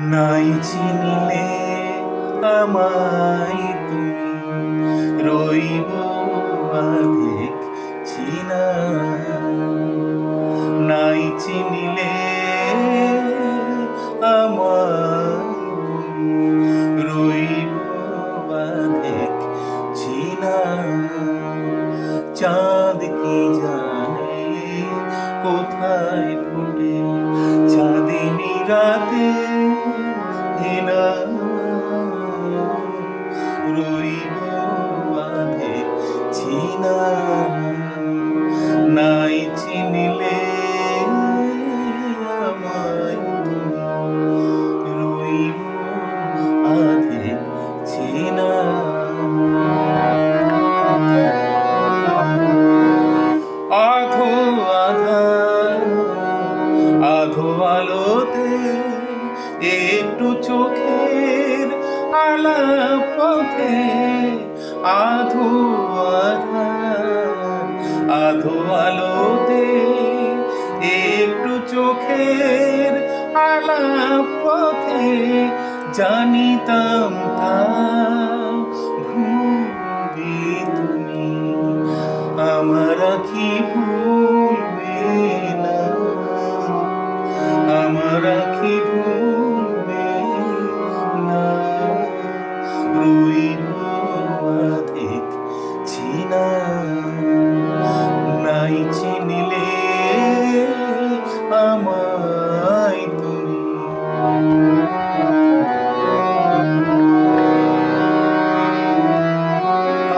নাই চিনিলে আমায় তুমি, রইব আধিক চিনা। নাই চিনিলে আমায় তুমি, রইব আধিক চিনা। চাঁদ কি জানে কোথায় ফুটে চাঁদিনী রাতে, হেনা রইব বাঁধে চিনা। নাই চিনিলে আমায় তুমি, রইব বাঁধে চিনা। আধো আধার আধো আলোতে একটু চোখের আলাপ পথে, আধো আধার আধো আলোতে একটু চোখের আলাপ পথে, জানিতাম তা ভুলবে তুমি, আমার আখি ভুলবে না, আমার আখি ভুলবে না। রইব আধিক চিনা। নাই চিনিলে আমায় তুমি,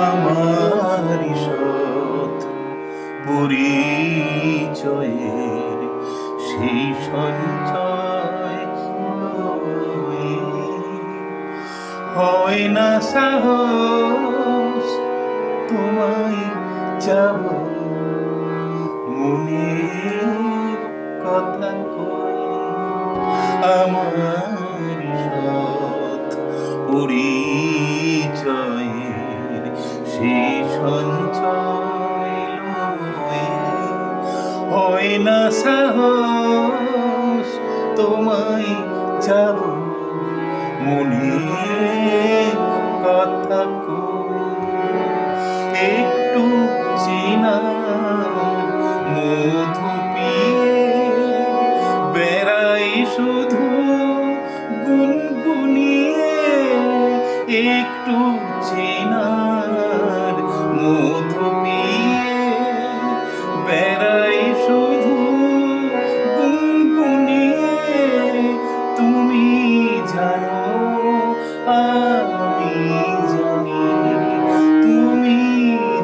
আমার ঈষৎ পরিচয়ের সেই সঞ্চয় হয় না সাহস তোমায় যাব মনের কথা কয়ে। আমার ঈষৎ পরিচয়ের সেই সঞ্চয় লয়ে হয় না সাহস তোমায় যাব মনের কথা কয়ে। একটু চেনা মধু পিয়ে বেড়াই শুধু গুনগুনিয়ে, একটু চেনার মধু পিয়ে বেড়াই শুধু গুনগুনিয়ে। তুমি জানো আমি জানি, তুমি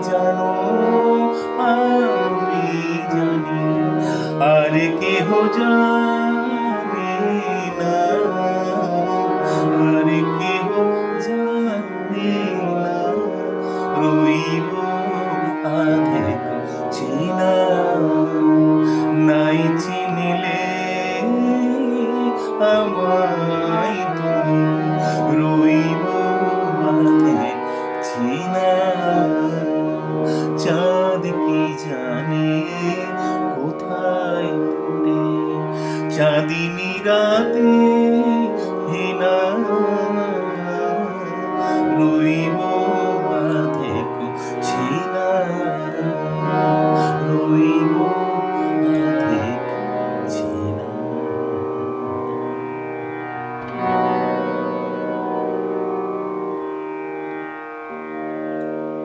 জানো আমি জানি, আর কেহ জানে না, আর কেহ জানে না। রইব আধিক চিনা। নাই চিনিলে আমায় তুমি, রইব আধিক চিনা। চাঁদ কি জানে কোথায় ফুটে চাঁদিনী রাতে, হেনা।